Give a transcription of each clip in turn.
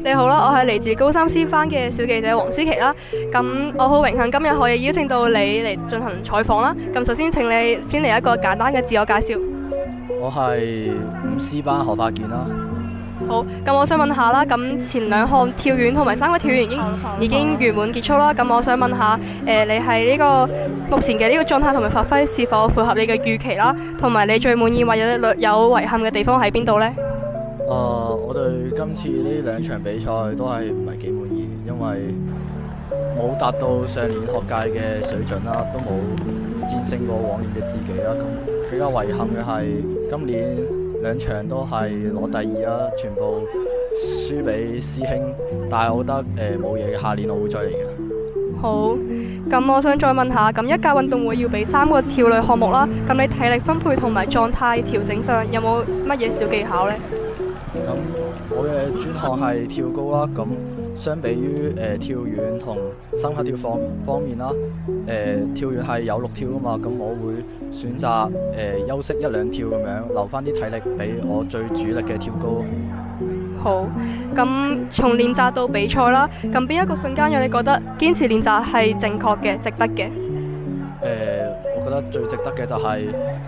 你好啦，我係嚟自高三 C 班嘅小記者黃思琪啦。咁我好榮幸今日可以邀請到你嚟進行採訪啦。咁首先請你先嚟一個簡單嘅自我介紹。我係5C 班何柏健啦。好，咁我想問下啦，咁前兩項跳遠同埋3個跳遠已經圓滿結束啦。咁我想問下，你係呢個目前嘅呢個狀態同埋發揮是否符合你嘅預期啦？同埋你最滿意或者有遺憾嘅地方喺邊度呢？我對今次呢2場比賽都係唔係幾滿意，因為冇達到上年學界嘅水準啦，都冇戰勝過往年嘅自己啦。咁比較遺憾嘅係今年2場都係攞第2啦，全部輸俾師兄。但係我覺得冇嘢嘅，下年我會再嚟嘅。好，咁我想再問下，咁一屆運動會要比3個跳類項目啦，咁你體力分配同埋狀態調整上有冇乜嘢小技巧呢？咁我嘅專項係跳高啦，咁相比於跳遠同深刻跳方面啦，跳遠係有6跳噶嘛，咁我會選擇休息1-2跳咁樣，留翻啲體力俾我最主力嘅跳高。好，咁從練習到比賽啦，咁邊一個瞬間讓你覺得堅持練習係正確嘅、值得嘅？我覺得最值得嘅就係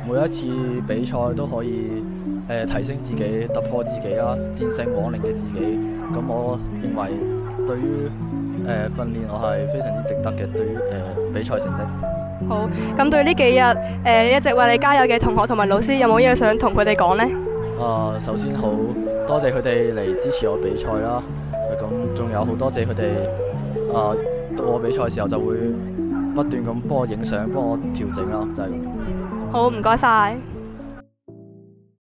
每一次比賽都可以提升自己、突破自己啦，戰勝往年嘅自己。咁我認為對於訓練我係非常之值得嘅。對於比賽成績。好，咁對呢幾日一直為你加油嘅同學同埋老師，有冇嘢想同佢哋講呢？首先好多謝佢哋嚟支持我比賽啦。咁仲有好多謝佢哋到我比賽嘅時候就會不斷咁幫我影相、幫我調整啦，就係咁。好，唔該晒。